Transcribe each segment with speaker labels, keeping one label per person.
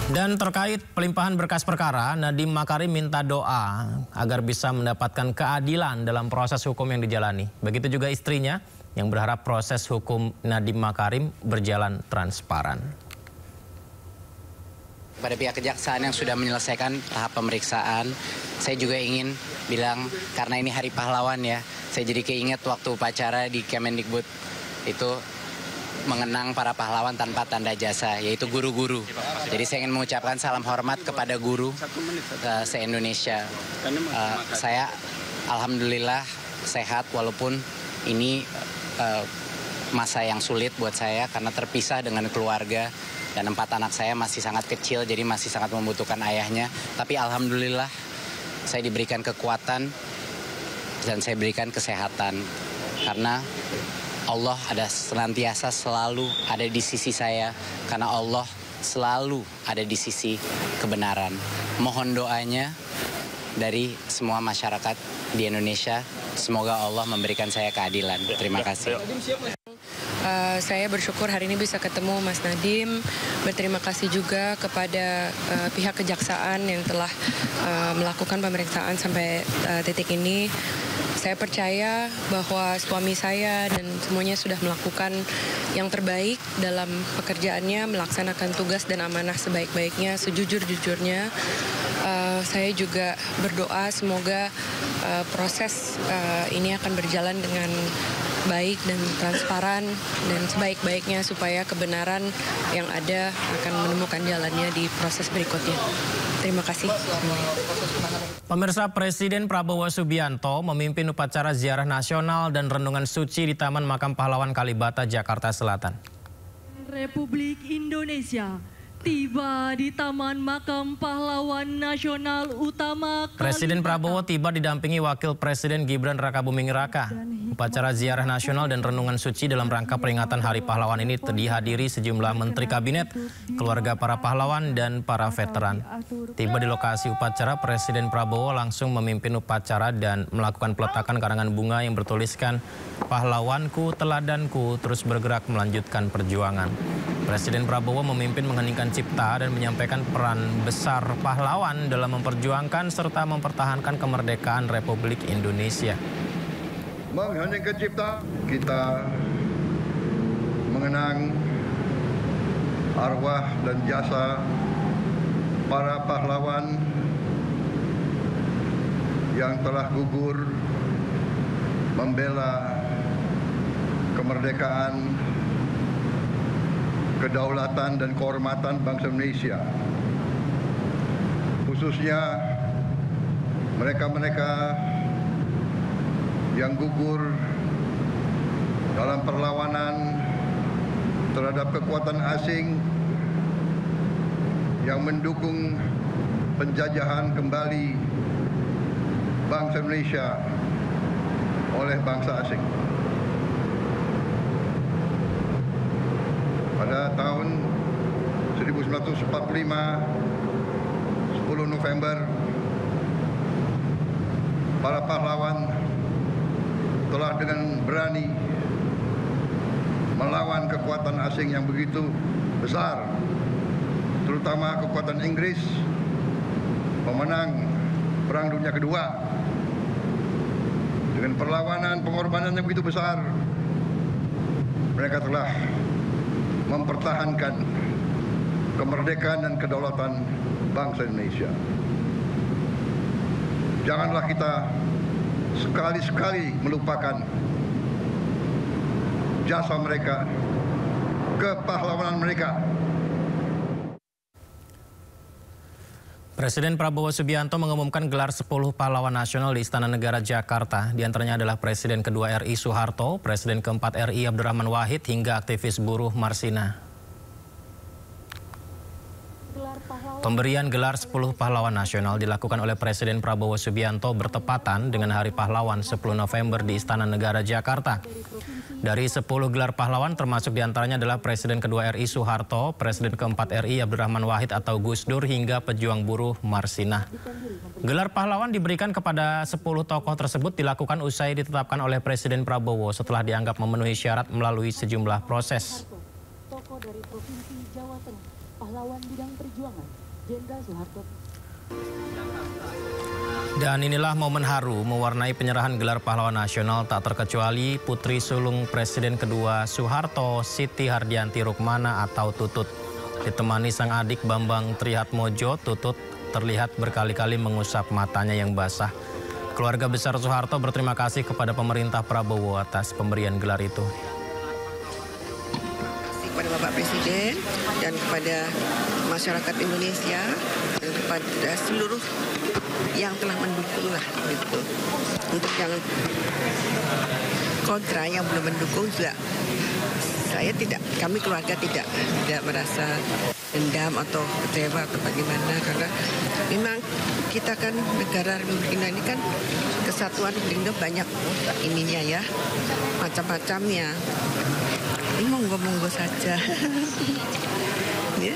Speaker 1: Dan terkait pelimpahan berkas perkara, Nadiem Makarim minta doa agar bisa mendapatkan keadilan dalam proses hukum yang dijalani. Begitu juga istrinya yang berharap proses hukum Nadiem Makarim berjalan transparan.
Speaker 2: Pada pihak kejaksaan yang sudah menyelesaikan tahap pemeriksaan, saya juga ingin bilang karena ini Hari Pahlawan ya, saya jadi keinget waktu upacara di Kemendikbud itu mengenang para pahlawan tanpa tanda jasa, yaitu guru-guru. Jadi saya ingin mengucapkan salam hormat kepada guru se-Indonesia. Saya alhamdulillah sehat walaupun ini masa yang sulit buat saya karena terpisah dengan keluarga dan 4 anak saya masih sangat kecil, jadi masih sangat membutuhkan ayahnya. Tapi alhamdulillah saya diberikan kekuatan dan saya berikan kesehatan karena Allah ada senantiasa selalu ada di sisi saya karena Allah selalu ada di sisi kebenaran. Mohon doanya dari semua masyarakat di Indonesia. Semoga Allah memberikan saya keadilan. Terima kasih.
Speaker 3: Saya bersyukur hari ini bisa ketemu Mas Nadiem. Berterima kasih juga kepada pihak kejaksaan yang telah melakukan pemeriksaan sampai titik ini. Saya percaya bahwa suami saya dan semuanya sudah melakukan yang terbaik dalam pekerjaannya, melaksanakan tugas dan amanah sebaik-baiknya, sejujur-jujurnya. Saya juga berdoa semoga proses ini akan berjalan dengan baik dan transparan dan sebaik-baiknya supaya kebenaran yang ada akan menemukan jalannya di proses berikutnya. Terima kasih.
Speaker 1: Pemirsa, Presiden Prabowo Subianto memimpin upacara ziarah nasional dan renungan suci di Taman Makam Pahlawan Kalibata, Jakarta Selatan.
Speaker 4: Republik Indonesia tiba di Taman Makam Pahlawan Nasional Utama Kalibata.
Speaker 1: Presiden Prabowo tiba didampingi Wakil Presiden Gibran Rakabuming Raka. Upacara ziarah nasional dan renungan suci dalam rangka peringatan Hari Pahlawan ini dihadiri sejumlah menteri kabinet, keluarga para pahlawan dan para veteran. Tiba di lokasi upacara, Presiden Prabowo langsung memimpin upacara dan melakukan peletakan karangan bunga yang bertuliskan "Pahlawanku, teladanku, terus bergerak melanjutkan perjuangan". Presiden Prabowo memimpin mengheningkan cipta dan menyampaikan peran besar pahlawan dalam memperjuangkan serta mempertahankan kemerdekaan Republik Indonesia.
Speaker 5: Mengheningkan cipta, kita mengenang arwah dan jasa para pahlawan yang telah gugur membela kemerdekaan, kedaulatan dan kehormatan bangsa Indonesia. Khususnya mereka-mereka yang gugur dalam perlawanan terhadap kekuatan asing yang mendukung penjajahan kembali bangsa Indonesia oleh bangsa asing. Pada tahun 1945, 10 November, para pahlawan telah dengan berani melawan kekuatan asing yang begitu besar, terutama kekuatan Inggris, pemenang Perang Dunia Kedua. Dengan perlawanan, pengorbanan yang begitu besar, mereka telah mempertahankan kemerdekaan dan kedaulatan bangsa Indonesia. Janganlah kita sekali-sekali melupakan jasa mereka, kepahlawanan mereka.
Speaker 1: Presiden Prabowo Subianto mengumumkan gelar 10 pahlawan nasional di Istana Negara Jakarta. Di antaranya adalah Presiden kedua RI Soeharto, Presiden keempat RI Abdurrahman Wahid, hingga aktivis buruh Marsina. Pemberian gelar 10 pahlawan nasional dilakukan oleh Presiden Prabowo Subianto bertepatan dengan Hari Pahlawan 10 November di Istana Negara Jakarta. Dari 10 gelar pahlawan termasuk diantaranya adalah Presiden kedua RI Soeharto, Presiden keempat RI Abdurrahman Wahid atau Gus Dur, hingga pejuang buruh Marsina. Gelar pahlawan diberikan kepada 10 tokoh tersebut dilakukan usai ditetapkan oleh Presiden Prabowo setelah dianggap memenuhi syarat melalui sejumlah proses.
Speaker 6: pahlawan bidang perjuangan, Jenderal Soeharto.
Speaker 1: Dan inilah momen haru mewarnai penyerahan gelar pahlawan nasional tak terkecuali putri sulung Presiden kedua Soeharto, Siti Hardianti Rukmana atau Tutut. Ditemani sang adik Bambang Trihatmojo, Tutut terlihat berkali-kali mengusap matanya yang basah. Keluarga besar Soeharto berterima kasih kepada pemerintah Prabowo atas pemberian gelar itu.
Speaker 7: Kepada Bapak Presiden dan kepada masyarakat Indonesia dan kepada seluruh yang telah mendukung lah gitu. Untuk yang kontra yang belum mendukung juga kami keluarga tidak merasa dendam atau kecewa atau bagaimana, karena memang kita kan negara Republik Indonesia ini kan kesatuan Republik banyak ininya ya, macam-macamnya. Ini monggo-monggo saja. Ya.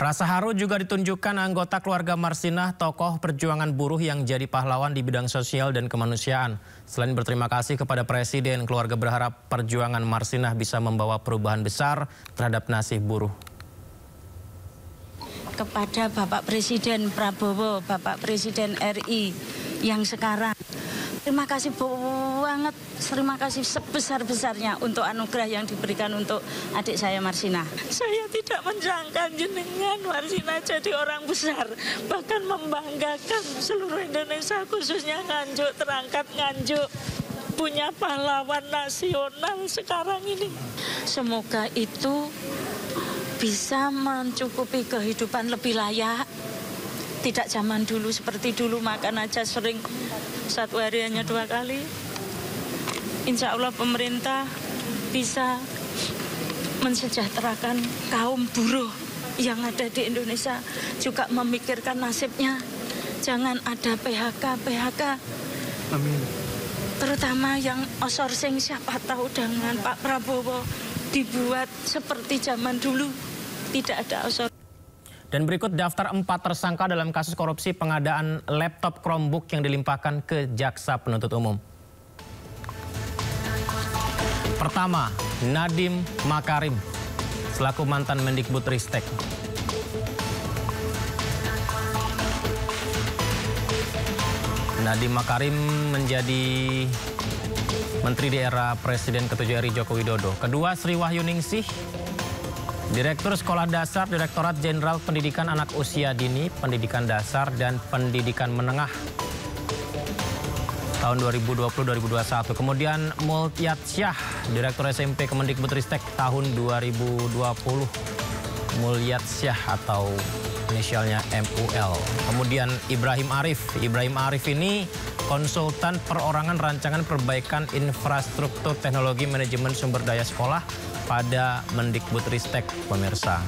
Speaker 1: Rasa haru juga ditunjukkan anggota keluarga Marsinah, tokoh perjuangan buruh yang jadi pahlawan di bidang sosial dan kemanusiaan. Selain berterima kasih kepada Presiden, keluarga berharap perjuangan Marsinah bisa membawa perubahan besar terhadap nasib buruh.
Speaker 8: Kepada Bapak Presiden Prabowo, Bapak Presiden RI yang sekarang, terima kasih banget, terima kasih sebesar-besarnya untuk anugerah yang diberikan untuk adik saya Marsinah. Saya tidak menjangka jenengan Marsinah jadi orang besar, bahkan membanggakan seluruh Indonesia, khususnya Nganjuk, terangkat Nganjuk, punya pahlawan nasional sekarang ini. Semoga itu bisa mencukupi kehidupan lebih layak. Tidak zaman dulu seperti dulu makan aja sering satu hari hanya 2 kali. Insya Allah pemerintah bisa mensejahterakan kaum buruh yang ada di Indonesia, juga memikirkan nasibnya. Jangan ada PHK. Amin. Terutama yang outsourcing, siapa tahu dengan Pak Prabowo dibuat seperti zaman dulu, tidak ada outsourcing.
Speaker 1: Dan berikut daftar 4 tersangka dalam kasus korupsi pengadaan laptop Chromebook yang dilimpahkan ke Jaksa Penuntut Umum. Pertama, Nadiem Makarim selaku mantan Mendikbudristek. Nadiem Makarim menjadi menteri di era Presiden ke-7 RI Joko Widodo. Kedua, Sri Wahyuningsih, Direktur Sekolah Dasar Direktorat Jenderal Pendidikan Anak Usia Dini, Pendidikan Dasar dan Pendidikan Menengah tahun 2020-2021. Kemudian Mulyasyah, Direktur SMP Kemendikbudristek tahun 2020. Mulyasyah atau inisialnya MUL. Kemudian Ibrahim Arif ini konsultan perorangan rancangan perbaikan infrastruktur teknologi manajemen sumber daya sekolah pada Mendikbudristek, pemirsa.